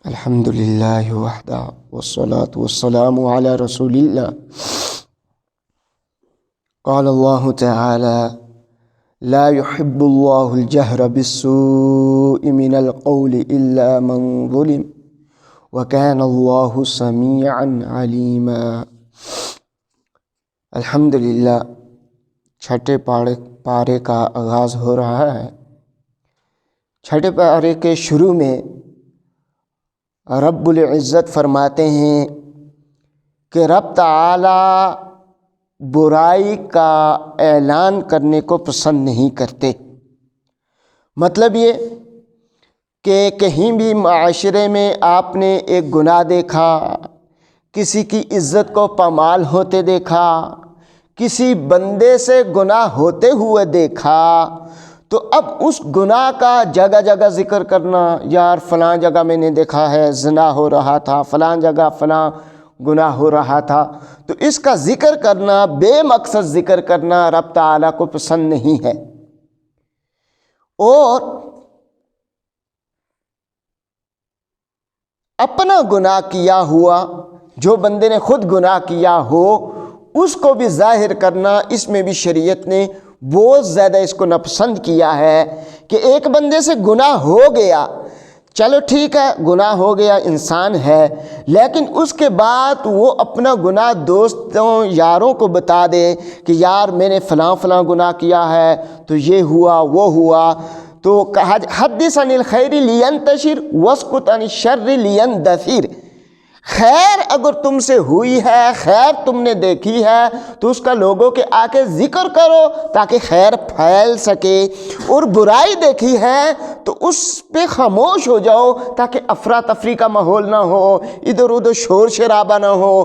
الحمد للہ وحدہ والصلاة والسلام علی رسول اللہ۔ قال اللہ تعالی لا يحب اللہ الجہر بالسوء من القول الا من ظلم وکان اللہ سمیعا علیما۔ الحمدللہ چھٹے پارے کا آغاز ہو رہا ہے۔ چھٹے پارے کے شروع میں رب العزت فرماتے ہیں کہ رب تعالی برائی کا اعلان کرنے کو پسند نہیں کرتے۔ مطلب یہ کہ کہیں بھی معاشرے میں آپ نے ایک گناہ دیکھا، کسی کی عزت کو پامال ہوتے دیکھا، کسی بندے سے گناہ ہوتے ہوئے دیکھا، تو اب اس گناہ کا جگہ جگہ ذکر کرنا، یار فلاں جگہ میں نے دیکھا ہے زنا ہو رہا تھا، فلاں جگہ فلاں گناہ ہو رہا تھا، تو اس کا ذکر کرنا، بے مقصد ذکر کرنا رب تعالیٰ کو پسند نہیں ہے۔ اور اپنا گناہ کیا ہوا، جو بندے نے خود گناہ کیا ہو اس کو بھی ظاہر کرنا، اس میں بھی شریعت نے بہت زیادہ اس کو ناپسند کیا ہے کہ ایک بندے سے گناہ ہو گیا، چلو ٹھیک ہے گناہ ہو گیا، انسان ہے، لیکن اس کے بعد وہ اپنا گناہ دوستوں یاروں کو بتا دے کہ یار میں نے فلاں فلاں گناہ کیا ہے، تو یہ ہوا وہ ہوا۔ تو حدث عن الخیر لینتشر واسکت عن الشر لیندثر۔ خیر اگر تم سے ہوئی ہے، خیر تم نے دیکھی ہے، تو اس کا لوگوں کے آکے ذکر کرو تاکہ خیر پھیل سکے، اور برائی دیکھی ہے تو اس پہ خاموش ہو جاؤ تاکہ افراتفری کا ماحول نہ ہو، ادھر ادھر شور شرابہ نہ ہو۔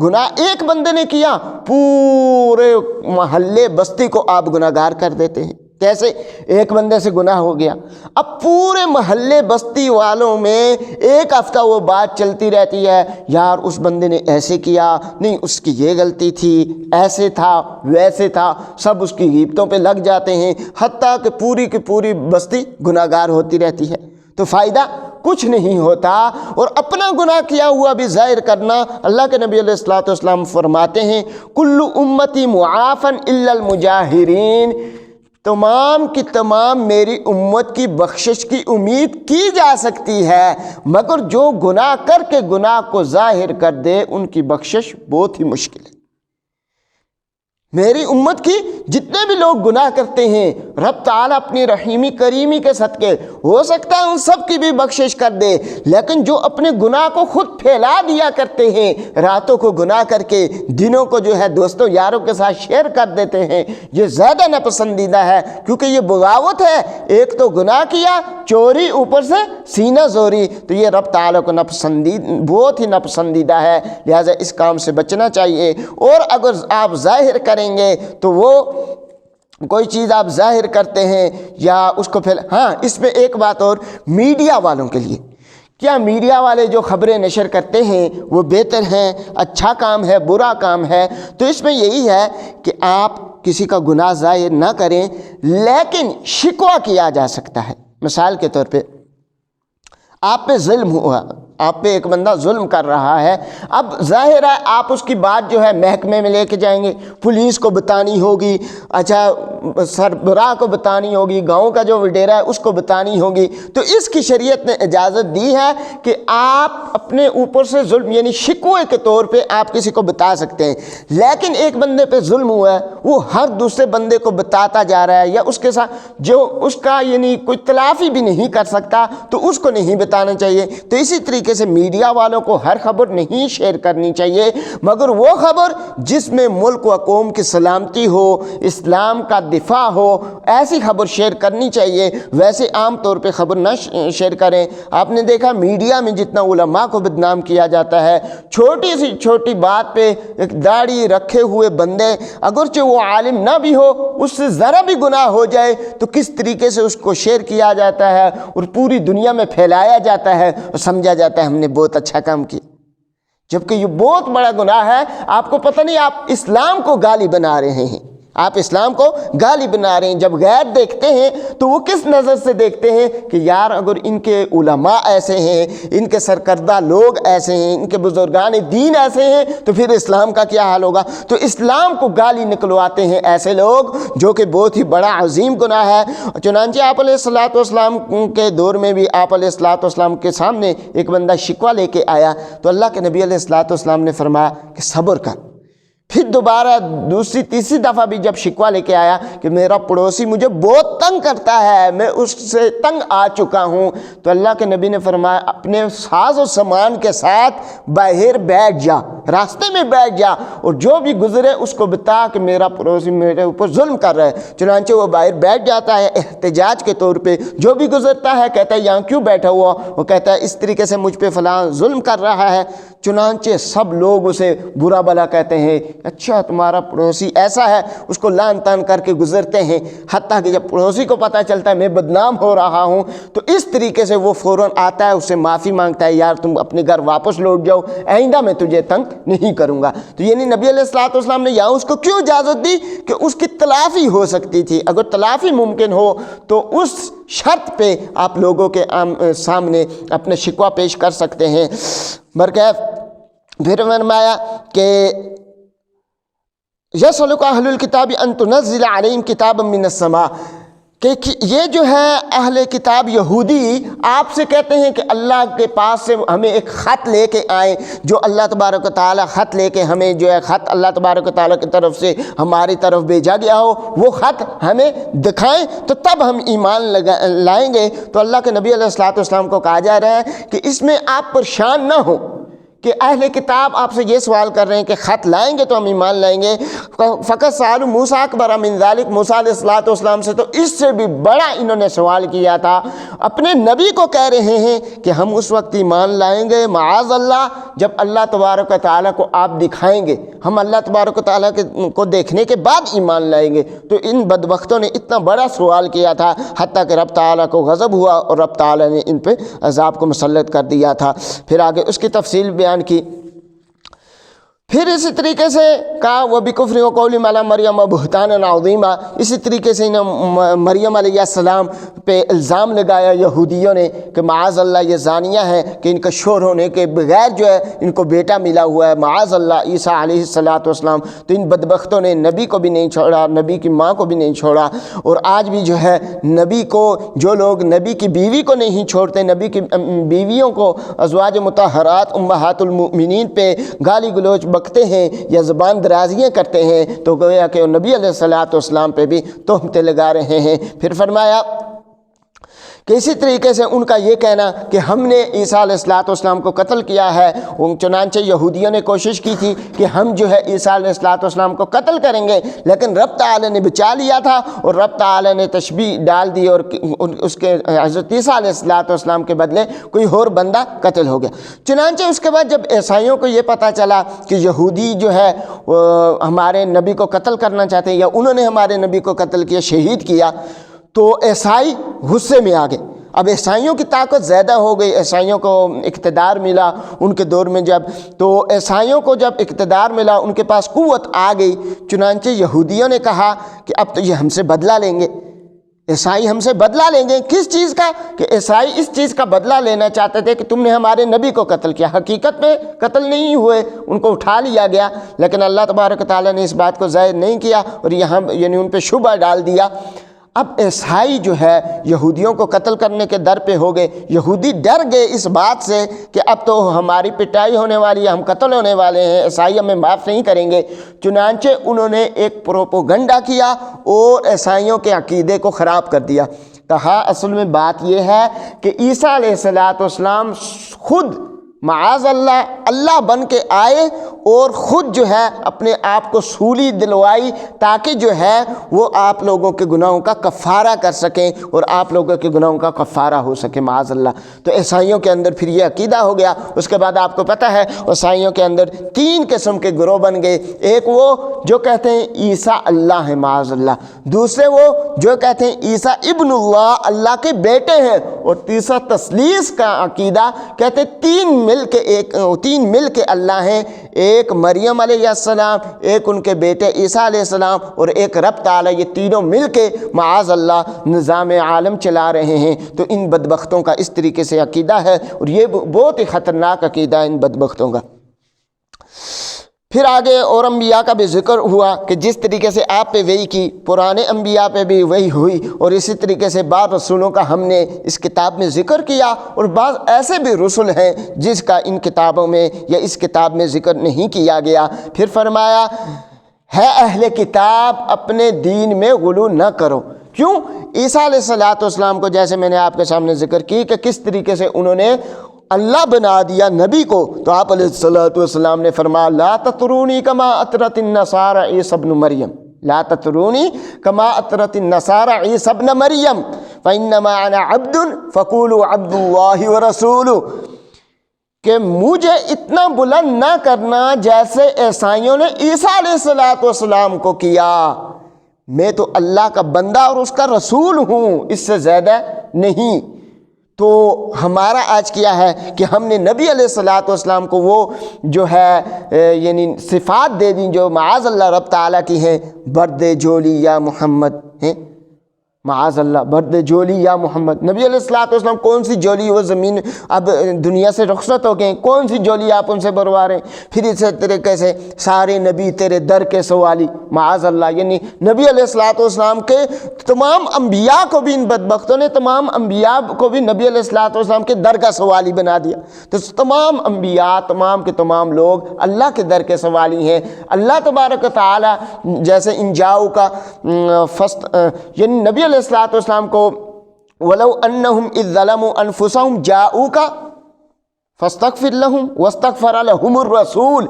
گناہ ایک بندے نے کیا، پورے محلے بستی کو آپ گناہ گار کر دیتے ہیں۔ کیسے؟ ایک بندے سے گناہ ہو گیا، اب پورے محلے بستی والوں میں ایک ہفتہ وہ بات چلتی رہتی ہے، یار اس بندے نے ایسے کیا، نہیں اس کی یہ غلطی تھی، ایسے تھا ویسے تھا، سب اس کی غیبتوں پہ لگ جاتے ہیں، حتیٰ کہ پوری کی پوری بستی گناہ گار ہوتی رہتی ہے۔ تو فائدہ کچھ نہیں ہوتا۔ اور اپنا گناہ کیا ہوا بھی ظاہر کرنا، اللہ کے نبی علیہ الصلوۃ والسلام فرماتے ہیں کل امتی معافن الا المجاہرین، تمام کی تمام میری امت کی بخشش کی امید کی جا سکتی ہے، مگر جو گناہ کر کے گناہ کو ظاہر کر دے ان کی بخشش بہت ہی مشکل ہے۔ میری امت کی جتنے بھی لوگ گناہ کرتے ہیں، رب تعالیٰ اپنی رحیمی کریمی کے صدقے ہو سکتا ہے ان سب کی بھی بخشش کر دے، لیکن جو اپنے گناہ کو خود پھیلا دیا کرتے ہیں، راتوں کو گناہ کر کے دنوں کو جو ہے دوستوں یاروں کے ساتھ شیئر کر دیتے ہیں، یہ زیادہ ناپسندیدہ ہے، کیونکہ یہ بغاوت ہے۔ ایک تو گناہ کیا، چوری، اوپر سے سینہ زوری، تو یہ رب تعالیٰ کو بہت ہی ناپسندیدہ ہے، لہٰذا اس کام سے بچنا چاہیے۔ اور اگر آپ ظاہر کریں گے تو وہ کوئی چیز آپ ظاہر کرتے ہیں یا اس کو ہاں اس میں ایک بات اور، میڈیا والوں کے لیے، کیا میڈیا والے جو خبریں نشر کرتے ہیں وہ بہتر ہیں، اچھا کام ہے، برا کام ہے؟ تو اس میں یہی ہے کہ آپ کسی کا گناہ ظاہر نہ کریں، لیکن شکوہ کیا جا سکتا ہے۔ مثال کے طور پہ آپ پہ ظلم ہوا، آپ پہ ایک بندہ ظلم کر رہا ہے، اب ظاہر ہے آپ اس کی بات جو ہے محکمے میں لے کے جائیں گے، پولیس کو بتانی ہوگی، اچھا سربراہ کو بتانی ہوگی، گاؤں کا جو وڈیرا ہے اس کو بتانی ہوگی، تو اس کی شریعت نے اجازت دی ہے کہ آپ اپنے اوپر سے ظلم یعنی شکوے کے طور پہ آپ کسی کو بتا سکتے ہیں۔ لیکن ایک بندے پہ ظلم ہوا ہے، وہ ہر دوسرے بندے کو بتاتا جا رہا ہے، یا اس کے ساتھ جو اس کا یعنی کوئی تلافی بھی نہیں کر سکتا، تو اس کو نہیں بتانا چاہیے۔ تو اسی طریقے سے میڈیا والوں کو ہر خبر نہیں شیئر کرنی چاہیے، مگر وہ خبر جس میں ملک و قوم کی سلامتی ہو، اسلام کا دفاع ہو، ایسی خبر شیئر کرنی چاہیے۔ ویسے عام طور پہ خبر نہ شیئر کریں۔ آپ نے دیکھا میڈیا میں جتنا علماء کو بدنام کیا جاتا ہے، چھوٹی سی چھوٹی بات پہ ایک داڑھی رکھے ہوئے بندے، اگرچہ وہ عالم نہ بھی ہو، اس سے ذرا بھی گناہ ہو جائے تو کس طریقے سے اس کو شیئر کیا جاتا ہے اور پوری دنیا میں پھیلایا جاتا ہے اور سمجھا جاتا ہے ہم نے بہت اچھا کام کیا، جبکہ یہ بہت بڑا گناہ ہے۔ آپ کو پتہ نہیں آپ اسلام کو گالی بنا رہے ہیں۔ آپ اسلام کو گالی بنا رہے ہیں۔ جب غیر دیکھتے ہیں تو وہ کس نظر سے دیکھتے ہیں کہ یار اگر ان کے علماء ایسے ہیں، ان کے سرکردہ لوگ ایسے ہیں، ان کے بزرگان دین ایسے ہیں تو پھر اسلام کا کیا حال ہوگا؟ تو اسلام کو گالی نکلواتے ہیں ایسے لوگ، جو کہ بہت ہی بڑا عظیم گناہ ہے۔ چنانچہ آپ علیہ الصلوۃ والسلام کے دور میں بھی آپ علیہ الصلوۃ والسلام کے سامنے ایک بندہ شکوہ لے کے آیا تو اللہ کے نبی علیہ الصلوۃ والسلام نے فرمایا کہ صبر کر۔ پھر دوبارہ دوسری تیسری دفعہ بھی جب شکوہ لے کے آیا کہ میرا پڑوسی مجھے بہت تنگ کرتا ہے، میں اس سے تنگ آ چکا ہوں، تو اللہ کے نبی نے فرمایا اپنے ساز و سامان کے ساتھ باہر بیٹھ جا، راستے میں بیٹھ جا، اور جو بھی گزرے اس کو بتا کہ میرا پڑوسی میرے اوپر ظلم کر رہا ہے۔ چنانچہ وہ باہر بیٹھ جاتا ہے احتجاج کے طور پہ، جو بھی گزرتا ہے کہتا ہے یہاں کیوں بیٹھا ہوا؟ وہ کہتا ہے اس طریقے سے مجھ پہ فلاں ظلم کر رہا ہے۔ چنانچہ سب لوگ اسے برا بھلا کہتے ہیں، اچھا تمہارا پڑوسی ایسا ہے، اس کو لان تان کر کے گزرتے ہیں، حتیٰ کہ جب پڑوسی کو پتہ چلتا ہے میں بدنام ہو رہا ہوں تو اس طریقے سے وہ فوراً آتا ہے، اس سے معافی مانگتا ہے، یار تم اپنے گھر واپس لوٹ جاؤ، آئندہ میں تجھے تنگ نہیں کروں گا۔ تو یعنی نبی علیہ الصلوۃ والسلام نے یہاں اس کو کیوں اجازت دی کہ اس کی تلافی ہو سکتی تھی، اگر تلافی ممکن ہو تو اس شرط پہ آپ لوگوں کے سامنے اپنے شکوہ پیش کر سکتے ہیں۔ برکیف پھر فرمایا کہ یسألک اہل الکتاب ان تنزل علیہم کتابا من السماء، کہ یہ جو ہے اہل کتاب یہودی آپ سے کہتے ہیں کہ اللہ کے پاس سے ہمیں ایک خط لے کے آئیں، جو اللہ تبارک و تعالی خط لے کے ہمیں جو ہے خط اللہ تبارک و تعالی کی طرف سے ہماری طرف بھیجا گیا ہو، وہ خط ہمیں دکھائیں تو تب ہم ایمان لائیں گے۔ تو اللہ کے نبی علیہ الصلوۃ والسلام کو کہا جا رہا ہے کہ اس میں آپ پریشان نہ ہوں کہ اہل کتاب آپ سے یہ سوال کر رہے ہیں کہ خط لائیں گے تو ہم ایمان لائیں گے۔ فقط سألوا موسیٰ اکبر من ذلک، موسیٰ علیہ الصلوۃ والسلام سے تو اس سے بھی بڑا انہوں نے سوال کیا تھا، اپنے نبی کو کہہ رہے ہیں کہ ہم اس وقت ایمان لائیں گے معاذ اللہ جب اللہ تبارک و تعالیٰ کو آپ دکھائیں گے، ہم اللہ تبارک و تعالیٰ کو دیکھنے کے بعد ایمان لائیں گے۔ تو ان بدبختوں نے اتنا بڑا سوال کیا تھا حتیٰ کہ رب تعالیٰ کو غضب ہوا اور رب تعالیٰ نے ان پہ عذاب کو مسلط کر دیا تھا۔ پھر آگے اس کی تفصیل بیان کی۔ پھر اسی طریقے سے کہا وَبِكُفْرٍ وَقَوْلٍ عَلَىٰ مَرْيَمَ بُهْتَانًا عَظِيمًا، اسی طریقے سے مریم علیہ السلام پہ الزام لگایا یہودیوں نے کہ معاذ اللہ یہ زانیہ ہے، کہ ان کا شوہر ہونے کے بغیر جو ہے ان کو بیٹا ملا ہوا ہے، معاذ اللہ عیسیٰ علیہ السلام۔ تو ان بدبختوں نے نبی کو بھی نہیں چھوڑا، نبی کی ماں کو بھی نہیں چھوڑا، اور آج بھی جو ہے نبی کو جو لوگ نبی کی بیوی کو نہیں چھوڑتے، نبی کی بیویوں کو ازواج مطہرات امہات المؤمنین پہ گالی گلوچ بکتے ہیں یا زبان درازیاں کرتے ہیں، تو گویا کہ نبی علیہ الصلوۃ والسلام پہ بھی تہمتیں لگا رہے ہیں۔ پھر فرمایا کہ اسی طریقے سے ان کا یہ کہنا کہ ہم نے عیسیٰ علیہ السلام کو قتل کیا ہے، چنانچہ یہودیوں نے کوشش کی تھی کہ ہم جو ہے عیسیٰ علیہ السلام کو قتل کریں گے، لیکن رب تعالیٰ نے بچا لیا تھا اور رب تعالیٰ نے تشبیہ ڈال دی اور اس کے حضرت عیسیٰ علیہ السلام کے بدلے کوئی اور بندہ قتل ہو گیا۔ چنانچہ اس کے بعد جب عیسائیوں کو یہ پتہ چلا کہ یہودی جو ہے ہمارے نبی کو قتل کرنا چاہتے ہیں یا انہوں نے ہمارے نبی کو قتل کیا، شہید کیا، تو عیسائی غصے میں آ گئے۔ اب عیسائیوں کی طاقت زیادہ ہو گئی، عیسائیوں کو اقتدار ملا ان کے دور میں جب، تو عیسائیوں کو جب اقتدار ملا ان کے پاس قوت آ گئی، چنانچہ یہودیوں نے کہا کہ اب تو یہ ہم سے بدلہ لیں گے، عیسائی ہم سے بدلہ لیں گے۔ کس چیز کا؟ کہ عیسائی اس چیز کا بدلہ لینا چاہتے تھے کہ تم نے ہمارے نبی کو قتل کیا، حقیقت میں قتل نہیں ہوئے، ان کو اٹھا لیا گیا، لیکن اللہ تبارک تعالیٰ نے اس بات کو ظاہر نہیں کیا اور یہاں یعنی ان پہ شبہ ڈال دیا۔ اب عیسائی جو ہے یہودیوں کو قتل کرنے کے در پہ ہو گئے، یہودی ڈر گئے اس بات سے کہ اب تو ہماری پٹائی ہونے والی ہے، ہم قتل ہونے والے ہیں، عیسائی ہمیں معاف نہیں کریں گے۔ چنانچہ انہوں نے ایک پروپوگنڈا کیا اور عیسائیوں کے عقیدے کو خراب کر دیا۔ کہا اصل میں بات یہ ہے کہ عیسیٰ علیہ السلام خود معاذ اللہ بن کے آئے اور خود جو ہے اپنے آپ کو سولی دلوائی تاکہ جو ہے وہ آپ لوگوں کے گناہوں کا کفارہ کر سکیں اور آپ لوگوں کے گناہوں کا کفارہ ہو سکے معاذ اللہ۔ تو عیسائیوں کے اندر پھر یہ عقیدہ ہو گیا۔ اس کے بعد آپ کو پتہ ہے عیسائیوں کے اندر 3 قسم کے گروہ بن گئے، ایک وہ جو کہتے ہیں عیسیٰ اللہ ہے معاذ اللہ، دوسرے وہ جو کہتے ہیں عیسیٰ ابن اللہ کے بیٹے ہیں، اور تیسرا تثلیث کا عقیدہ، کہتے ہیں 3 مل کے اللہ ہیں، ایک مریم علیہ السلام، ایک ان کے بیٹے عیسیٰ علیہ السلام اور ایک رب تعالیٰ، یہ تینوں مل کے معاذ اللہ نظام عالم چلا رہے ہیں۔ تو ان بدبختوں کا اس طریقے سے عقیدہ ہے، اور یہ بہت ہی خطرناک عقیدہ ہے ان بدبختوں کا۔ پھر آگے اور انبیاء کا بھی ذکر ہوا کہ جس طریقے سے آپ پہ وحی کی، پرانے انبیاء پہ بھی وحی ہوئی، اور اسی طریقے سے بعض رسولوں کا ہم نے اس کتاب میں ذکر کیا، اور بعض ایسے بھی رسول ہیں جس کا ان کتابوں میں یا اس کتاب میں ذکر نہیں کیا گیا۔ پھر فرمایا ہے اہل کتاب اپنے دین میں غلو نہ کرو۔ کیوں؟ عیسیٰ علیہ السلام کو جیسے میں نے آپ کے سامنے ذکر کی کہ کس طریقے سے انہوں نے اللہ بنا دیا نبی کو، تو آپ علیہ السلام نے فرمایا لا تطرونی کما اطرت النصارى عیسی ابن مریم، لا تطرونی کما اطرت النصارى عیسی ابن مریم فانما انا عبد فقولوا عبد اللہ ورسولہ، کہ مجھے اتنا بلند نہ کرنا جیسے عیسائیوں نے عیسیٰ علیہ السلام کو کیا، میں تو اللہ کا بندہ اور اس کا رسول ہوں، اس سے زیادہ نہیں۔ تو ہمارا آج کیا ہے کہ ہم نے نبی علیہ السلام کو وہ جو ہے یعنی صفات دے دیں جو معاذ اللہ رب تعالیٰ کی ہیں، برد جولی یا محمد ہیں، معاذ اللہ برد جولی یا محمد۔ نبی علیہ السلام کون سی جولی، وہ زمین اب دنیا سے رخصت ہو گئے، کون سی جولی آپ ان سے بھروا رہے ہیں؟ پھر اسی طریقے سے سارے نبی تیرے در کے سوالی، معاذ اللہ، یعنی نبی علیہ السلام کے تمام انبیاء کو بھی ان بدبختوں نے تمام انبیاء کو بھی نبی علیہ السلام کے در کا سوالی بنا دیا۔ تو تمام انبیاء تمام کے تمام لوگ اللہ کے در کے سوالی ہیں۔ اللہ تبارک و تعالی جیسے ان جاؤ کا یعنی نبی علیہ السلام کو وَلَوْ أَنَّهُمْ إِذْ ظَلَمُوا أَنفُسَهُمْ جَاءُوكَ فَاسْتَغْفِرْ لَهُمْ وَاسْتَغْفَرَ لَهُمُ الرَّسُولُ،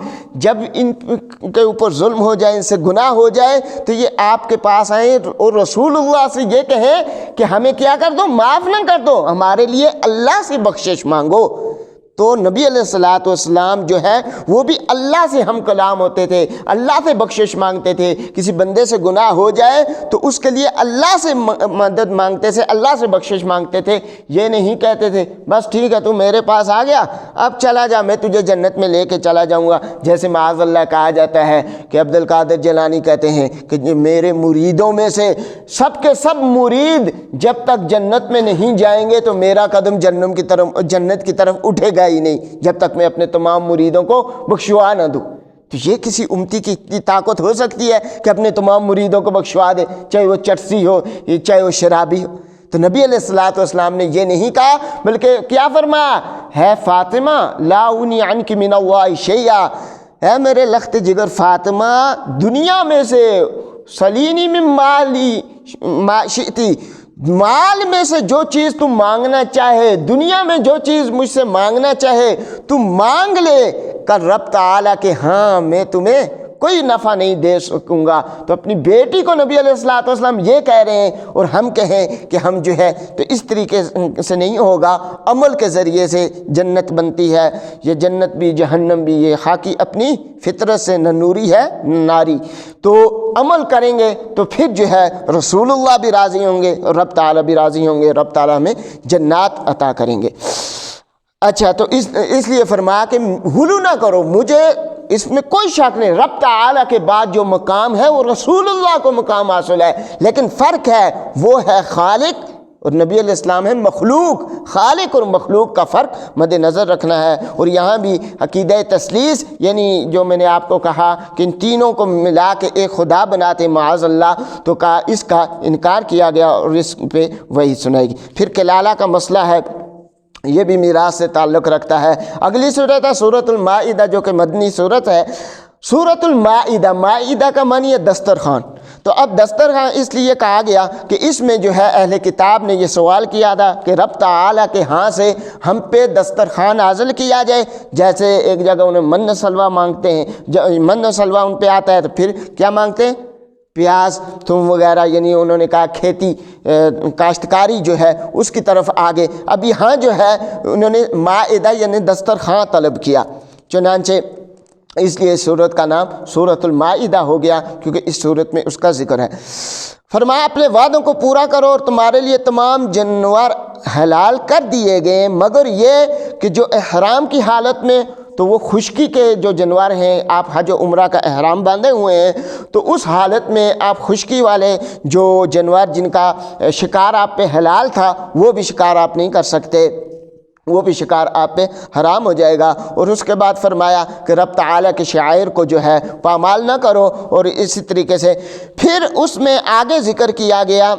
جب ان کے اوپر ظلم ہو جائے، ان سے گناہ ہو جائے، تو یہ آپ کے پاس آئیں اور رسول اللہ سے یہ کہیں کہ ہمیں کیا کر دو، معاف نہ کر دو، ہمارے لیے اللہ سے بخشش مانگو۔ تو نبی علیہ السلام جو ہے وہ بھی اللہ سے ہم کلام ہوتے تھے، اللہ سے بخشش مانگتے تھے۔ کسی بندے سے گناہ ہو جائے تو اس کے لیے اللہ سے مدد مانگتے تھے، اللہ سے بخشش مانگتے تھے۔ یہ نہیں کہتے تھے بس ٹھیک ہے تو میرے پاس آ گیا، اب چلا جا، میں تجھے جنت میں لے کے چلا جاؤں گا۔ جیسے معاذ اللہ کہا جاتا ہے کہ عبد القادر جیلانی کہتے ہیں کہ میرے مریدوں میں سے سب کے سب مرید جب تک جنت میں نہیں جائیں گے تو میرا قدم جنت کی طرف اٹھے گا ہی نہیں جب تک میں اپنے تمام مریدوں کو بخشوا نہ دوں۔ تو یہ کسی امتی کی طاقت ہو سکتی ہے کہ اپنے تمام مریدوں کو بخشوا دے، چاہے وہ چرسی ہو چاہے وہ شرابی ہو؟ تو نبی علیہ السلام نے یہ نہیں کہا، بلکہ کیا فرمایا ہے فاطمہ لا اغنی عنک من اللہ شیئا، اے میرے لخت جگر فاطمہ، دنیا میں سے سلینی من مالی ما شئتی، مال میں سے جو چیز تم مانگنا چاہے، دنیا میں جو چیز مجھ سے مانگنا چاہے تم مانگ لے، کر رب تعالیٰ کہ ہاں میں تمہیں کوئی نفع نہیں دے سکوں گا۔ تو اپنی بیٹی کو نبی علیہ السلام یہ کہہ رہے ہیں، اور ہم کہیں کہ ہم جو ہے تو اس طریقے سے نہیں ہوگا، عمل کے ذریعے سے جنت بنتی ہے۔ یہ جنت بھی جہنم بھی یہ خاکی اپنی فطرت سے، نہ نوری ہے نہ ناری۔ تو عمل کریں گے تو پھر جو ہے رسول اللہ بھی راضی ہوں گے اور رب تعالیٰ بھی راضی ہوں گے، رب تعالیٰ ہمیں جنات عطا کریں گے۔ اچھا، تو اس لیے فرمایا کہ غلو نہ کرو، مجھے اس میں کوئی شک نہیں، رب تعالیٰ کے بعد جو مقام ہے وہ رسول اللہ کو مقام حاصل ہے، لیکن فرق ہے، وہ ہے خالق اور نبی علیہ السلام ہے مخلوق۔ خالق اور مخلوق کا فرق مد نظر رکھنا ہے۔ اور یہاں بھی عقیدہ تثلیث، یعنی جو میں نے آپ کو کہا کہ ان تینوں کو ملا کے ایک خدا بناتے معاذ اللہ، تو کہا اس کا انکار کیا گیا اور اس پہ وہی سنائے گی۔ پھر کلالہ کا مسئلہ ہے، یہ بھی میراث سے تعلق رکھتا ہے۔ اگلی صورت ہے سورۃ المائدہ، جو کہ مدنی صورت ہے۔ سورۃ المائدہ، مائدہ کا معنی ہے دسترخوان۔ تو اب دسترخوان اس لیے کہا گیا کہ اس میں جو ہے اہل کتاب نے یہ سوال کیا تھا کہ رب تعالیٰ کے ہاں سے ہم پہ دسترخوان نازل کیا جائے۔ جیسے ایک جگہ انہیں من سلوہ مانگتے ہیں، من سلوہ ان پہ آتا ہے تو پھر کیا مانگتے ہیں؟ پیاز تھوم وغیرہ، یعنی انہوں نے کہا کھیتی کاشتکاری جو ہے اس کی طرف آگے۔ اب یہاں جو ہے انہوں نے مائدہ یعنی دسترخوان طلب کیا، چنانچہ اس لیے سورت کا نام سورۃ المائدہ ہو گیا، کیونکہ اس سورت میں اس کا ذکر ہے۔ فرمایا اپنے وعدوں کو پورا کرو اور تمہارے لیے تمام جانور حلال کر دیے گئے، مگر یہ کہ جو احرام کی حالت میں تو وہ خشکی کے جو جانور ہیں، آپ حج و عمرہ کا احرام باندھے ہوئے ہیں، تو اس حالت میں آپ خشکی والے جو جانور جن کا شکار آپ پہ حلال تھا وہ بھی شکار آپ نہیں کر سکتے، وہ بھی شکار آپ پہ حرام ہو جائے گا۔ اور اس کے بعد فرمایا کہ رب تعالیٰ کے شعائر کو جو ہے پامال نہ کرو، اور اسی طریقے سے پھر اس میں آگے ذکر کیا گیا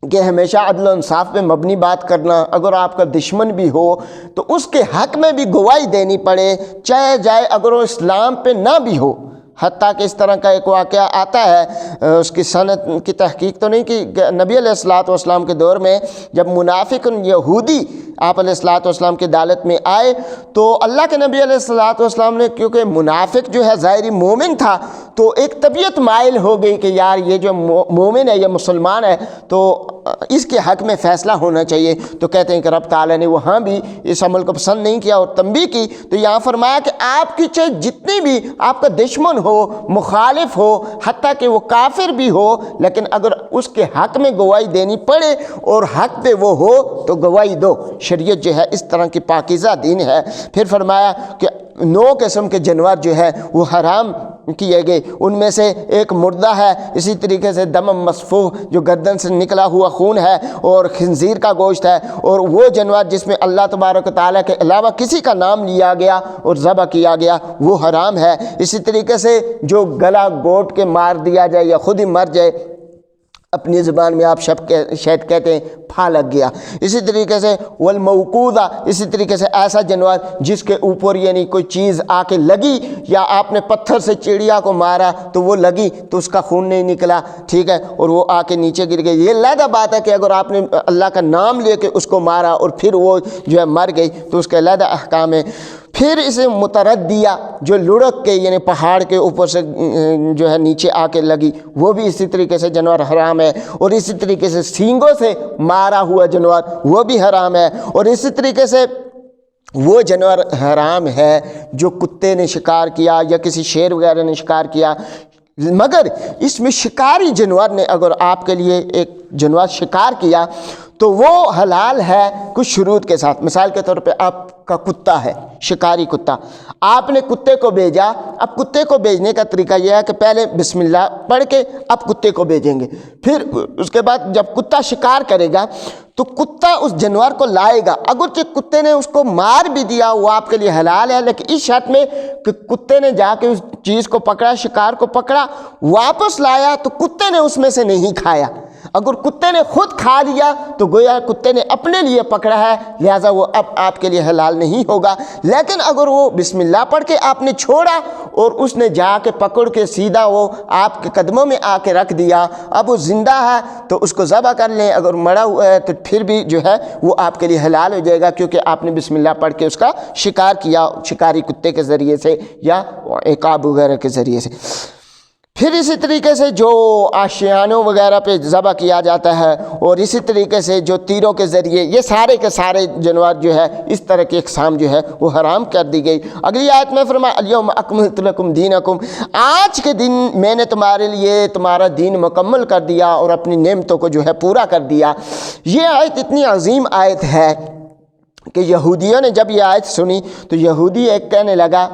کہ ہمیشہ عدل و انصاف پہ مبنی بات کرنا، اگر آپ کا دشمن بھی ہو تو اس کے حق میں بھی گواہی دینی پڑے، چاہے جائے اگر وہ اسلام پہ نہ بھی ہو۔ حتیٰ کہ اس طرح کا ایک واقعہ آتا ہے، اس کی سند کی تحقیق تو نہیں کہ نبی علیہ الصلوۃ والسلام کے دور میں جب منافق یہودی آپ علیہ الصلوۃ والسلام کی عدالت میں آئے تو اللہ کے نبی علیہ الصلوۃ والسلام نے، کیونکہ منافق جو ہے ظاہری مومن تھا، تو ایک طبیعت مائل ہو گئی کہ یار یہ جو مومن ہے، یہ مسلمان ہے، تو اس کے حق میں فیصلہ ہونا چاہیے۔ تو کہتے ہیں کہ رب تعالیٰ نے وہاں بھی اس عمل کو پسند نہیں کیا اور تنبیہ کی۔ تو یہاں فرمایا کہ آپ کی چاہے جتنی بھی آپ کا دشمن ہو، مخالف ہو، حتیٰ کہ وہ کافر بھی ہو، لیکن اگر اس کے حق میں گواہی دینی پڑے اور حق پہ وہ ہو تو گواہی دو۔ شریعت جو ہے اس طرح کی پاکیزہ دین ہے۔ پھر فرمایا کہ 9 قسم کے جانور جو ہے وہ حرام کیے گئے، ان میں سے ایک مردہ ہے، اسی طریقے سے دم مسفوح جو گردن سے نکلا ہوا خون ہے، اور خنزیر کا گوشت ہے، اور وہ جانور جس میں اللہ تبارک و تعالیٰ کے علاوہ کسی کا نام لیا گیا اور ذبح کیا گیا وہ حرام ہے۔ اسی طریقے سے جو گلا گھونٹ کے مار دیا جائے یا خود ہی مر جائے، اپنی زبان میں آپ شاید کہتے ہیں پھا لگ گیا۔ اسی طریقے سے والموقوذہ، اسی طریقے سے ایسا جانور جس کے اوپر یعنی کوئی چیز آ کے لگی، یا آپ نے پتھر سے چڑیا کو مارا تو وہ لگی تو اس کا خون نہیں نکلا، ٹھیک ہے، اور وہ آ کے نیچے گر گئی۔ یہ علیحدہ بات ہے کہ اگر آپ نے اللہ کا نام لے کے اس کو مارا اور پھر وہ جو ہے مر گئی تو اس کا علیحدہ احکام ہے۔ پھر اسے متردیہ جو لڑک کے یعنی پہاڑ کے اوپر سے جو ہے نیچے آ کے لگی، وہ بھی اسی طریقے سے جانور حرام ہے۔ اور اسی طریقے سے سینگوں سے مارا ہوا جانور وہ بھی حرام ہے۔ اور اسی طریقے سے وہ جانور حرام ہے جو کتے نے شکار کیا یا کسی شیر وغیرہ نے شکار کیا، مگر اس میں شکاری جانور نے اگر آپ کے لیے ایک جانور شکار کیا تو وہ حلال ہے کچھ شروط کے ساتھ۔ مثال کے طور پہ آپ کا کتا ہے، شکاری کتا، آپ نے کتے کو بھیجا۔ اب کتے کو بھیجنے کا طریقہ یہ ہے کہ پہلے بسم اللہ پڑھ کے اب کتے کو بھیجیں گے، پھر اس کے بعد جب کتا شکار کرے گا تو کتا اس جانور کو لائے گا، اگرچہ کتے نے اس کو مار بھی دیا وہ آپ کے لیے حلال ہے، لیکن اس شرط میں کہ کتے نے جا کے اس چیز کو پکڑا، شکار کو پکڑا، واپس لایا تو کتے نے اس میں سے نہیں کھایا۔ اگر کتے نے خود کھا لیا تو گویا کتے نے اپنے لیے پکڑا ہے، لہٰذا وہ اب آپ کے لیے حلال نہیں ہوگا۔ لیکن اگر وہ بسم اللہ پڑھ کے آپ نے چھوڑا اور اس نے جا کے پکڑ کے سیدھا وہ آپ کے قدموں میں آ کے رکھ دیا، اب وہ زندہ ہے تو اس کو ذبح کر لیں، اگر مرا ہوا ہے تو پھر بھی جو ہے وہ آپ کے لیے حلال ہو جائے گا، کیونکہ آپ نے بسم اللہ پڑھ کے اس کا شکار کیا شکاری کتے کے ذریعے سے یا عقاب وغیرہ کے ذریعے سے۔ پھر اسی طریقے سے جو آشیانوں وغیرہ پہ ذبح کیا جاتا ہے، اور اسی طریقے سے جو تیروں کے ذریعے، یہ سارے کے سارے جانور جو ہے اس طرح کی اقسام جو ہے وہ حرام کر دی گئی۔ اگلی آیت میں فرمایا الیوم اکملت لکم دینکم، آج کے دن میں نے تمہارے لیے تمہارا دین مکمل کر دیا اور اپنی نعمتوں کو جو ہے پورا کر دیا۔ یہ آیت اتنی عظیم آیت ہے کہ یہودیوں نے جب یہ آیت سنی تو یہودی ایک کہنے لگا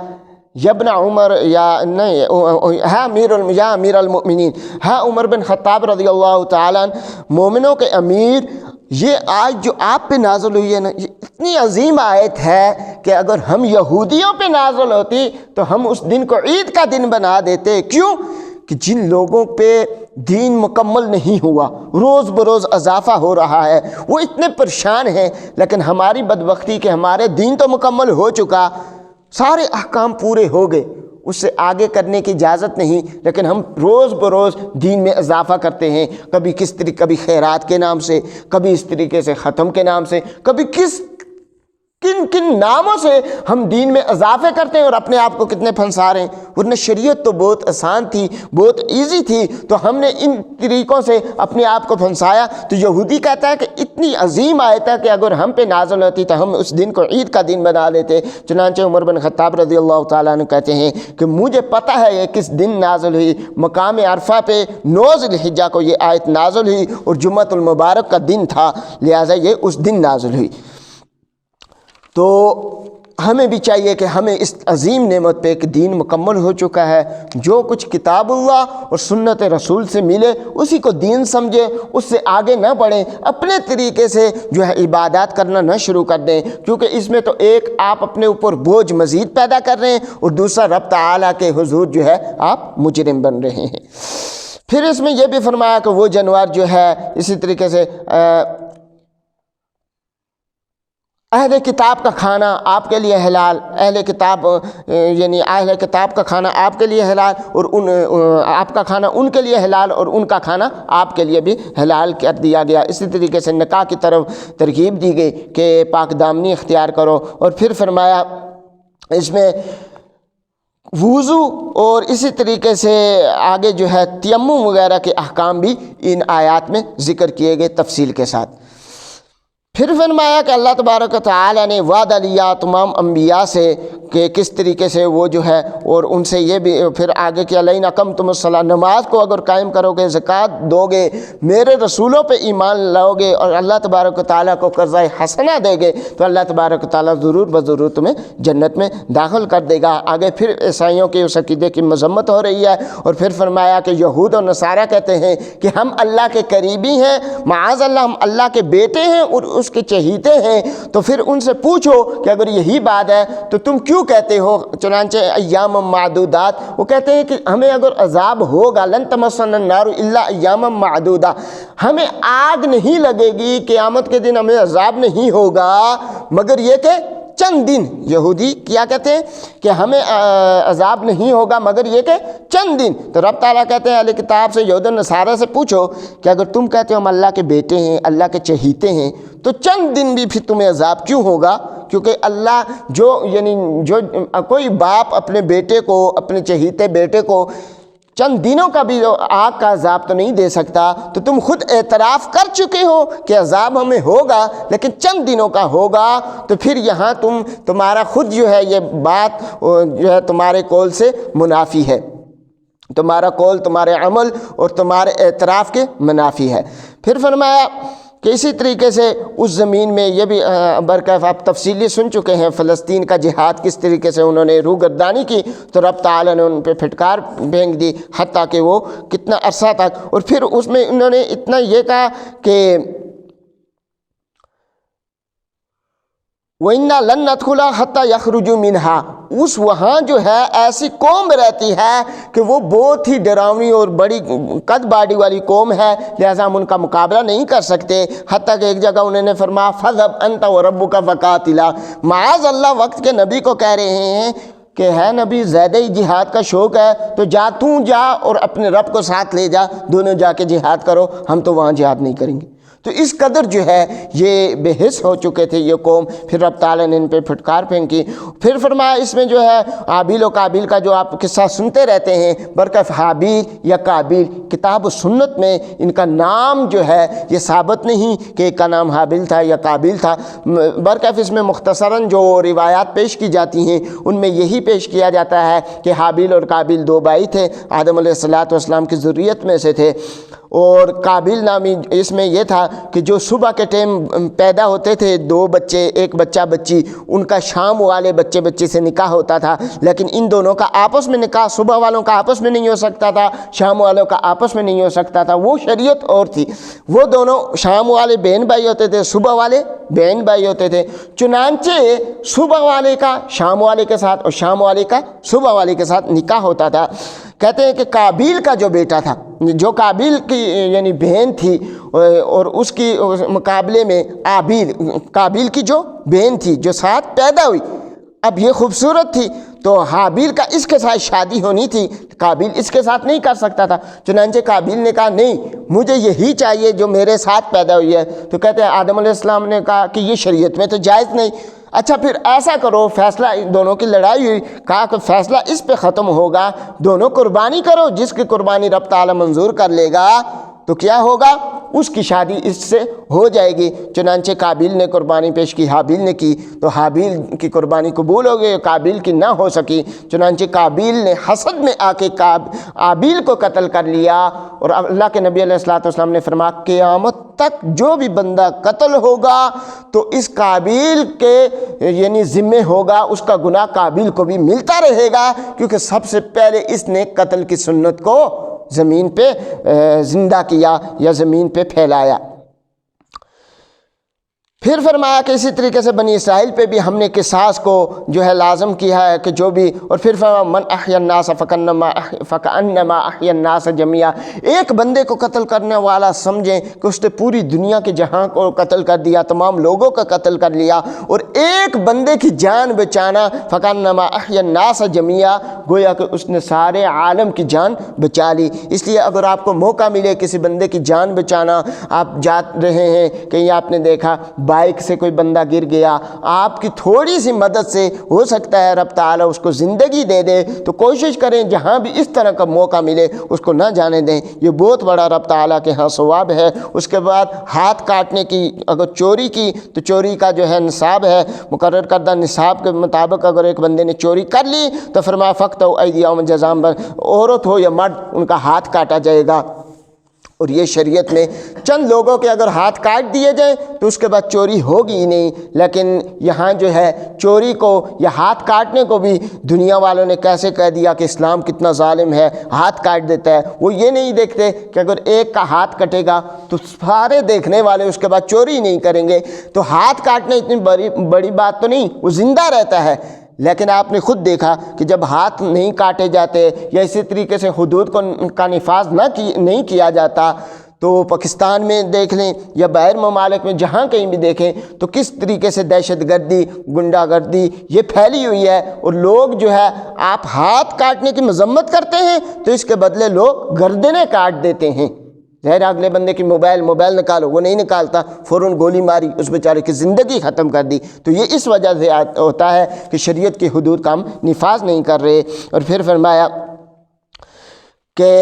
ابن عمر یا نہیں یا امیر المؤمنین، عمر بن خطاب رضی اللہ تعالیٰ مومنوں کے امیر، یہ آیت جو آپ پہ نازل ہوئی ہے نا، یہ اتنی عظیم آیت ہے کہ اگر ہم یہودیوں پہ نازل ہوتی تو ہم اس دن کو عید کا دن بنا دیتے۔ کیوں کہ جن لوگوں پہ دین مکمل نہیں ہوا، روز بروز اضافہ ہو رہا ہے، وہ اتنے پریشان ہیں، لیکن ہماری بدبختی کہ ہمارے دین تو مکمل ہو چکا، سارے احکام پورے ہو گئے، اس سے آگے کرنے کی اجازت نہیں، لیکن ہم روز بروز دین میں اضافہ کرتے ہیں، کبھی کس طریقے، کبھی خیرات کے نام سے، کبھی اس طریقے سے ختم کے نام سے، کبھی کن ناموں سے ہم دین میں اضافے کرتے ہیں اور اپنے آپ کو کتنے پھنسا رہے ہیں۔ ورنہ شریعت تو بہت آسان تھی، بہت ایزی تھی، تو ہم نے ان طریقوں سے اپنے آپ کو پھنسایا۔ تو یہودی کہتا ہے کہ اتنی عظیم آیت ہے کہ اگر ہم پہ نازل ہوتی تو ہم اس دن کو عید کا دن بنا دیتے۔ چنانچہ عمر بن خطاب رضی اللہ تعالیٰ عنہ کہتے ہیں کہ مجھے پتہ ہے یہ کس دن نازل ہوئی، مقام عرفہ پہ 9 ذی الحجہ کو یہ آیت نازل ہوئی اور جمعۃ المبارک کا دن تھا، لہٰذا یہ اس دن نازل ہوئی۔ تو ہمیں بھی چاہیے کہ ہمیں اس عظیم نعمت پہ ایک دین مکمل ہو چکا ہے، جو کچھ کتاب اللہ اور سنت رسول سے ملے اسی کو دین سمجھے، اس سے آگے نہ بڑھیں، اپنے طریقے سے جو ہے عبادات کرنا نہ شروع کر دیں، کیونکہ اس میں تو ایک آپ اپنے اوپر بوجھ مزید پیدا کر رہے ہیں اور دوسرا رب تعالیٰ کے حضور جو ہے آپ مجرم بن رہے ہیں۔ پھر اس میں یہ بھی فرمایا کہ وہ جانور جو ہے اسی طریقے سے اہل کتاب کا کھانا آپ کے لیے حلال، اہل کتاب یعنی اہل کتاب کا کھانا آپ کے لیے حلال اور آپ کا کھانا ان کے لیے حلال اور ان کا کھانا آپ کے لیے بھی حلال کر دیا گیا۔ اسی طریقے سے نکاح کی طرف ترغیب دی گئی کہ پاک دامنی اختیار کرو، اور پھر فرمایا اس میں وضو اور اسی طریقے سے آگے جو ہے تیمم وغیرہ کے احکام بھی ان آیات میں ذکر کیے گئے تفصیل کے ساتھ۔ پھر فرمایا کہ اللہ تبارک و تعالیٰ نے وعدہ لیا تمام انبیاء سے کہ کس طریقے سے وہ جو ہے، اور ان سے یہ بھی پھر آگے کہ لئن اقمتم الصلاۃ، نماز کو اگر قائم کرو گے، زکوٰۃ دو گے، میرے رسولوں پہ ایمان لاؤ گے اور اللہ تبارک و تعالیٰ کو قرضہ حسنہ دے گے تو اللہ تبارک و تعالیٰ ضرور بضرور تمہیں جنت میں داخل کر دے گا۔ آگے پھر عیسائیوں کے اس عقیدے کی مذمت ہو رہی ہے، اور پھر فرمایا کہ یہود و نصارہ کہتے ہیں کہ ہم اللہ کے قریبی ہیں، معاذ اللہ ہم اللہ کے بیٹے ہیں اور اس کے چہیتے ہیں، تو پھر ان سے پوچھو کہ اگر یہی بات ہے تو تم کیوں کہتے ہو چنانچہ ایام معدودات، وہ کہتے ہیں کہ ہمیں اگر عذاب ہوگا لن تمسنا النار الا ایام معدودہ، ہمیں آگ نہیں لگے گی قیامت کے دن، ہمیں عذاب نہیں ہوگا مگر یہ کہ چند دن۔ یہودی کیا کہتے ہیں کہ ہمیں عذاب نہیں ہوگا مگر یہ کہ چند دن، تو رب تعالیٰ کہتے ہیں اہل کتاب سے یہود و نصارہ سے پوچھو کہ اگر تم کہتے ہو ہم اللہ کے بیٹے ہیں، اللہ کے چہیتے ہیں، تو چند دن بھی پھر تمہیں عذاب کیوں ہوگا؟ کیونکہ اللہ جو کوئی باپ اپنے بیٹے کو، اپنے چہیتے بیٹے کو چند دنوں کا بھی آگ کا عذاب تو نہیں دے سکتا، تو تم خود اعتراف کر چکے ہو کہ عذاب ہمیں ہوگا لیکن چند دنوں کا ہوگا، تو پھر یہاں تمہارا خود جو ہے یہ بات جو ہے تمہارے قول سے منافی ہے، تمہارا قول تمہارے عمل اور تمہارے اعتراف کے منافی ہے۔ پھر فرمایا کہ اسی طریقے سے اس زمین میں یہ بھی برکیف آپ تفصیلی سن چکے ہیں، فلسطین کا جہاد کس طریقے سے انہوں نے روگردانی کی تو رب تعالیٰ نے ان پہ پھٹکار پھینک دی، حتیٰ کہ وہ کتنا عرصہ تک، اور پھر اس میں انہوں نے اتنا یہ کہا کہ وَإِنَّا لَن نَدْخُلَهَا حَتَّى يَخْرُجُوا مِنْهَا، اس وہاں جو ہے ایسی قوم رہتی ہے کہ وہ بہت ہی ڈراؤنی اور بڑی قد باڑی والی قوم ہے، لہذا ہم ان کا مقابلہ نہیں کر سکتے۔ حتیٰ کہ ایک جگہ انہوں نے فرمایا فَذْهَبْ أَنْتَ وَرَبُّكَ فَقَاتِلَا، معاذ اللہ وقت کے نبی کو کہہ رہے ہیں کہ ہے نبی زیادہ ہی جہاد کا شوق ہے تو تو جا اور اپنے رب کو ساتھ لے جا، دونوں جا کے جہاد کرو، ہم تو وہاں جہاد نہیں کریں گے۔ تو اس قدر جو ہے یہ بے حس ہو چکے تھے یہ قوم، پھر رب تعالیٰ نے ان پہ پھٹکار پھینکی۔ پھر فرمایا اس میں جو ہے حابیل و قابیل کا جو آپ قصہ سنتے رہتے ہیں، برکف حابیل یا قابیل، کتاب و سنت میں ان کا نام جو ہے یہ ثابت نہیں کہ ایک کا نام حابیل تھا یا قابیل تھا، برکف اس میں مختصراً جو روایات پیش کی جاتی ہیں ان میں یہی پیش کیا جاتا ہے کہ حابیل اور قابیل دو بھائی تھے، آدم علیہ السلام کی ذریت میں سے تھے، اور قابیل نامی اس میں یہ تھا کہ جو صبح کے ٹائم پیدا ہوتے تھے دو بچے، ایک بچہ بچی، ان کا شام والے بچے سے نکاح ہوتا تھا، لیکن ان دونوں کا آپس میں نکاح صبح والوں کا آپس میں نہیں ہو سکتا تھا، شام والوں کا آپس میں نہیں ہو سکتا تھا، وہ شریعت اور تھی، وہ دونوں شام والے بہن بھائی ہوتے تھے، صبح والے بہن بھائی ہوتے تھے، چنانچہ صبح والے کا شام والے کے ساتھ اور شام والے کا صبح والے کے ساتھ نکاح ہوتا تھا۔ کہتے ہیں کہ قابیل کا جو بیٹا تھا، جو قابیل کی یعنی بہن تھی، اور اس کی مقابلے میں قابیل کی جو بہن تھی جو ساتھ پیدا ہوئی، اب یہ خوبصورت تھی تو حابیل کا اس کے ساتھ شادی ہونی تھی، قابیل اس کے ساتھ نہیں کر سکتا تھا، چنانچہ قابیل نے کہا نہیں مجھے یہی چاہیے جو میرے ساتھ پیدا ہوئی ہے، تو کہتے ہیں آدم علیہ السلام نے کہا کہ یہ شریعت میں تو جائز نہیں، اچھا پھر ایسا کرو، فیصلہ دونوں کی لڑائی ہوئی، کہا کہ فیصلہ اس پہ ختم ہوگا، دونوں قربانی کرو، جس کی قربانی رب تعالیٰ منظور کر لے گا تو کیا ہوگا؟ اس کی شادی اس سے ہو جائے گی۔ چنانچہ قابیل نے قربانی پیش کی، حابیل نے کی، تو حابیل کی قربانی قبول ہو گئی، قابیل کی نہ ہو سکی۔ چنانچہ قابیل نے حسد میں آ کے حابیل کو قتل کر لیا، اور اللہ کے نبی علیہ الصلوۃ والسلام نے فرمایا قیامت تک جو بھی بندہ قتل ہوگا تو اس قابیل کے یعنی ذمہ ہوگا، اس کا گناہ قابیل کو بھی ملتا رہے گا، کیونکہ سب سے پہلے اس نے قتل کی سنت کو زمین پہ زندہ کیا یا زمین پہ پھیلایا۔ پھر فرمایا کہ اسی طریقے سے بنی اسرائیل پہ بھی ہم نے قصاص کو جو ہے لازم کیا ہے کہ جو بھی، اور پھر فرمایا من احیا الناس فکأنما احیا الناس جميعا، ایک بندے کو قتل کرنے والا سمجھیں کہ اس نے پوری دنیا کے جہاں کو قتل کر دیا، تمام لوگوں کا قتل کر لیا، اور ایک بندے کی جان بچانا فکأنما احیا الناس جميعا، گویا کہ اس نے سارے عالم کی جان بچا لی۔ اس لیے اگر آپ کو موقع ملے کسی بندے کی جان بچانا، آپ جا رہے ہیں کہیں، آپ نے دیکھا بائک سے کوئی بندہ گر گیا، آپ کی تھوڑی سی مدد سے ہو سکتا ہے رب تعالیٰ اس کو زندگی دے دے، تو کوشش کریں جہاں بھی اس طرح کا موقع ملے اس کو نہ جانے دیں، یہ بہت بڑا رب تعالیٰ کے ہاں ثواب ہے۔ اس کے بعد ہاتھ کاٹنے کی، اگر چوری کی تو چوری کا جو ہے نصاب ہے، مقرر کردہ نصاب کے مطابق اگر ایک بندے نے چوری کر لی تو فرمایا فقطعوا ایدیہم جزاء، عورت ہو یا مرد ان کا ہاتھ کاٹا جائے گا۔ اور یہ شریعت میں چند لوگوں کے اگر ہاتھ کاٹ دیے جائیں تو اس کے بعد چوری ہوگی ہی نہیں، لیکن یہاں جو ہے چوری کو یا ہاتھ کاٹنے کو بھی دنیا والوں نے کیسے کہہ دیا کہ اسلام کتنا ظالم ہے، ہاتھ کاٹ دیتا ہے۔ وہ یہ نہیں دیکھتے کہ اگر ایک کا ہاتھ کٹے گا تو سارے دیکھنے والے اس کے بعد چوری نہیں کریں گے، تو ہاتھ کاٹنا اتنی بڑی بات تو نہیں، وہ زندہ رہتا ہے۔ لیکن آپ نے خود دیکھا کہ جب ہاتھ نہیں کاٹے جاتے یا اسی طریقے سے حدود کا نفاذ نہیں کیا جاتا، تو پاکستان میں دیکھ لیں یا باہر ممالک میں جہاں کہیں بھی دیکھیں تو کس طریقے سے دہشت گردی، گنڈا گردی یہ پھیلی ہوئی ہے، اور لوگ جو ہے آپ ہاتھ کاٹنے کی مذمت کرتے ہیں تو اس کے بدلے لوگ گردنیں کاٹ دیتے ہیں۔ ظاہر اگلے بندے کی موبائل نکالو، وہ نہیں نکالتا، فوراً گولی ماری، اس بیچارے کی زندگی ختم کر دی۔ تو یہ اس وجہ سے ہوتا ہے کہ شریعت کی حدود کا ہم نفاذ نہیں کر رہے۔ اور پھر فرمایا کہ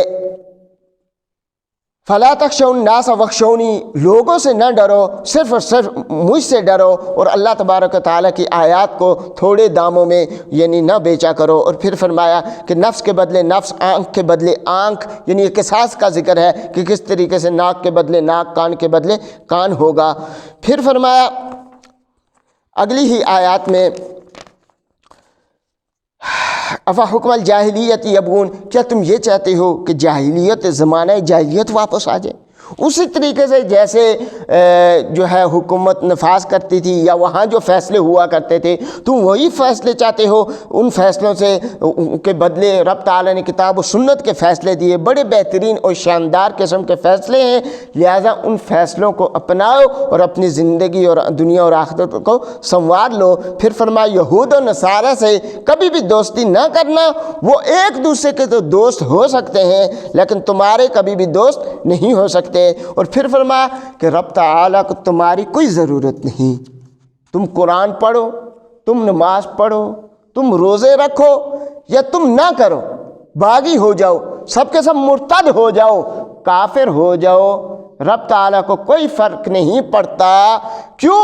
فَلَا تَخْشَوُا النَّاسَ وَاخْشَوْنِي، لوگوں سے نہ ڈرو، صرف اور صرف مجھ سے ڈرو، اور اللہ تبارک و تعالیٰ کی آیات کو تھوڑے داموں میں یعنی نہ بیچا کرو۔ اور پھر فرمایا کہ نفس کے بدلے نفس، آنکھ کے بدلے آنکھ، یعنی یہ قصاص کا ذکر ہے کہ کس طریقے سے ناک کے بدلے ناک، کان کے بدلے کان ہوگا۔ پھر فرمایا اگلی ہی آیات میں افا حکم الجاہلیت یبغون، کیا تم یہ چاہتے ہو کہ جاہلیت، زمانہ جاہلیت واپس آ جائے؟ اسی طریقے سے جیسے جو ہے حکومت نفاذ کرتی تھی یا وہاں جو فیصلے ہوا کرتے تھے تم وہی فیصلے چاہتے ہو، ان فیصلوں سے کے بدلے رب تعالیٰ نے کتاب و سنت کے فیصلے دیے، بڑے بہترین اور شاندار قسم کے فیصلے ہیں، لہٰذا ان فیصلوں کو اپناؤ اور اپنی زندگی اور دنیا اور آخرت کو سنوار لو۔ پھر فرمایا یہود و نصارہ سے کبھی بھی دوستی نہ کرنا، وہ ایک دوسرے کے تو دوست ہو سکتے ہیں لیکن تمہارے کبھی بھی دوست نہیں ہو سکتے۔ اور پھر فرمایا کہ رب تعالیٰ کو تمہاری کوئی ضرورت نہیں، تم قرآن پڑھو، تم نماز پڑھو، تم روزے رکھو یا تم نہ کرو، باغی ہو جاؤ، سب کے سب مرتد ہو جاؤ، کافر ہو جاؤ، رب تعالیٰ کو کوئی فرق نہیں پڑتا۔ کیوں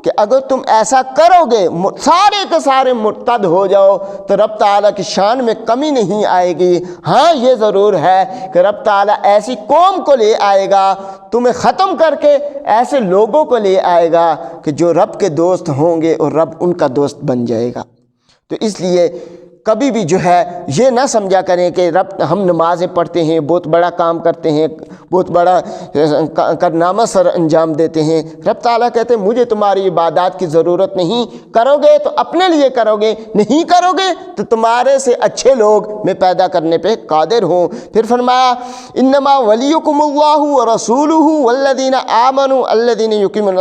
کہ اگر تم ایسا کرو گے، سارے کے سارے مرتد ہو جاؤ، تو رب تعالیٰ کی شان میں کمی نہیں آئے گی۔ ہاں یہ ضرور ہے کہ رب تعالیٰ ایسی قوم کو لے آئے گا، تمہیں ختم کر کے ایسے لوگوں کو لے آئے گا کہ جو رب کے دوست ہوں گے اور رب ان کا دوست بن جائے گا۔ تو اس لیے کبھی بھی جو ہے یہ نہ سمجھا کریں کہ رب ہم نمازیں پڑھتے ہیں، بہت بڑا کام کرتے ہیں، بہت بڑا کارنامہ سر انجام دیتے ہیں۔ رب تعالیٰ کہتے ہیں مجھے تمہاری عبادات کی ضرورت نہیں، کرو گے تو اپنے لیے کرو گے، نہیں کرو گے تو تمہارے سے اچھے لوگ میں پیدا کرنے پہ قادر ہوں۔ پھر فرمایا انما ولیکم اللہ ورسولہ والذین آمنوا الذین یقیمون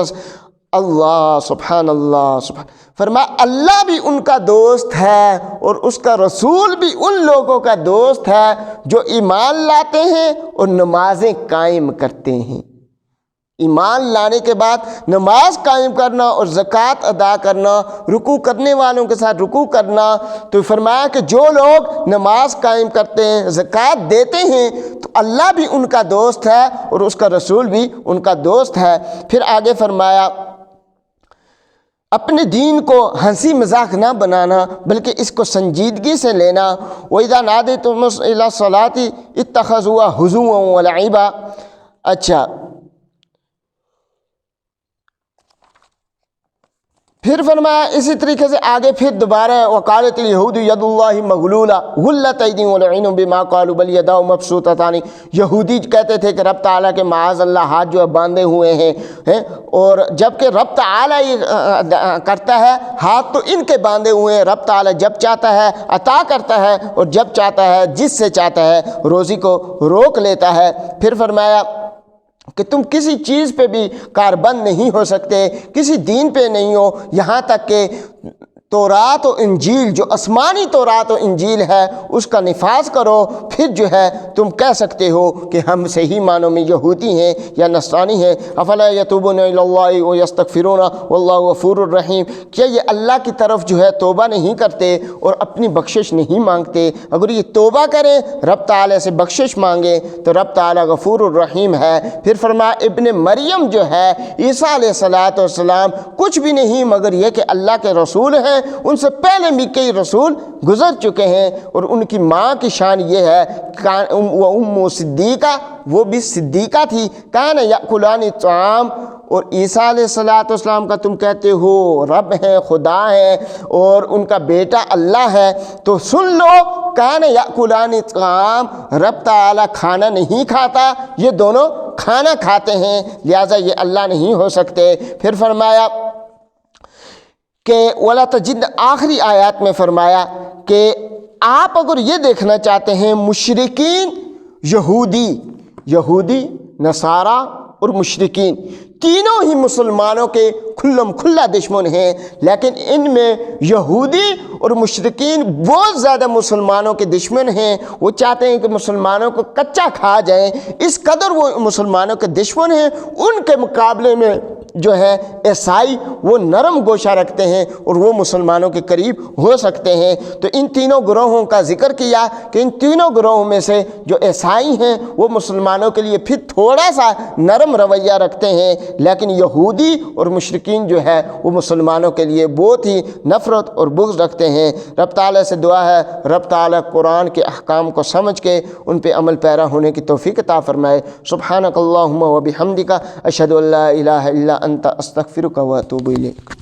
اللہ، سبحان اللہ، سبحان، فرمایا اللہ بھی ان کا دوست ہے اور اس کا رسول بھی ان لوگوں کا دوست ہے جو ایمان لاتے ہیں اور نمازیں قائم کرتے ہیں۔ ایمان لانے کے بعد نماز قائم کرنا اور زکوٰۃ ادا کرنا، رکوع کرنے والوں کے ساتھ رکوع کرنا، تو فرمایا کہ جو لوگ نماز قائم کرتے ہیں، زکوٰۃ دیتے ہیں، تو اللہ بھی ان کا دوست ہے اور اس کا رسول بھی ان کا دوست ہے۔ پھر آگے فرمایا اپنے دین کو ہنسی مذاق نہ بنانا بلکہ اس کو سنجیدگی سے لینا۔ وَإِذَا نَادَيْتُمْ إِلَى الصَّلَاةِ اتَّخَذُوهَا هُزُوًا وَلَعِبًا۔ اچھا، پھر فرمایا اسی طریقے سے آگے پھر دوبارہ وقالت اليہود ید اللہ مغلولہ غلت ایدیہم ولعنوا بما قالوا بل یداہ مبسوطتان۔ یہودی کہتے تھے کہ رب تعالیٰ کے معاذ اللہ ہاتھ جو ہے باندھے ہوئے ہیں، اور جب کہ رب تعالیٰ کرتا ہے، ہاتھ تو ان کے باندھے ہوئے ہیں۔ رب تعالیٰ جب چاہتا ہے عطا کرتا ہے اور جب چاہتا ہے جس سے چاہتا ہے روزی کو روک لیتا ہے۔ پھر فرمایا کہ تم کسی چیز پہ بھی کاربند نہیں ہو سکتے، کسی دین پہ نہیں ہو، یہاں تک کہ تورات و انجیل، جو آسمانی تورات و انجیل ہے، اس کا نفاذ کرو، پھر جو ہے تم کہہ سکتے ہو کہ ہم صحیح معنوں میں یہودی ہیں یا نصرانی ہیں۔ افلا یتوبون الی اللہ ویستغفرون واللہ غفور الرحیم۔ کیا یہ اللہ کی طرف جو ہے توبہ نہیں کرتے اور اپنی بخشش نہیں مانگتے؟ اگر یہ توبہ کریں، رب تعالیٰ سے بخشش مانگے، تو رب تعالیٰ غفور الرحیم ہے۔ پھر فرمایا ابن مریم جو ہے، عیسیٰ علیہ السلام کچھ بھی نہیں مگر یہ کہ اللہ کے رسول ہیں، ان سے پہلے بھی کئی رسول گزر چکے ہیں، اور ان کی ماں کی شان یہ ہے ام صدیقہ، وہ بھی صدیقہ تھی، کان یاکلان الطعام۔ اور عیسیٰ علیہ السلام کا تم کہتے ہو رب ہے، خدا ہے، اور ان کا بیٹا اللہ ہے، تو سن لو کان یاکلان الطعام، رب تعالیٰ کھانا نہیں کھاتا، یہ دونوں کھانا کھاتے ہیں، لہٰذا یہ اللہ نہیں ہو سکتے۔ پھر فرمایا کہ وَلَا تَجِدْ، آخری آیات میں فرمایا کہ آپ اگر یہ دیکھنا چاہتے ہیں مشرکین، یہودی نصارہ اور مشرکین تینوں ہی مسلمانوں کے کھلم کھلا دشمن ہیں، لیکن ان میں یہودی اور مشرکین بہت زیادہ مسلمانوں کے دشمن ہیں۔ وہ چاہتے ہیں کہ مسلمانوں کو کچا کھا جائیں، اس قدر وہ مسلمانوں کے دشمن ہیں۔ ان کے مقابلے میں جو ہے عیسائی وہ نرم گوشہ رکھتے ہیں اور وہ مسلمانوں کے قریب ہو سکتے ہیں۔ تو ان تینوں گروہوں کا ذکر کیا کہ ان تینوں گروہوں میں سے جو عیسائی ہیں وہ مسلمانوں کے لیے پھر تھوڑا سا نرم رویہ رکھتے ہیں، لیکن یہودی اور مشرکین جو ہے وہ مسلمانوں کے لیے بہت ہی نفرت اور بغض رکھتے ہیں۔ رب تعالیٰ سے دعا ہے رب تعالیٰ قرآن کے احکام کو سمجھ کے ان پہ عمل پیرا ہونے کی توفیق عطا فرمائے۔ سبحانک اللہم و بحمدک، اشہد ان لا الہ الا انت، استغفرک و اتوب الیک۔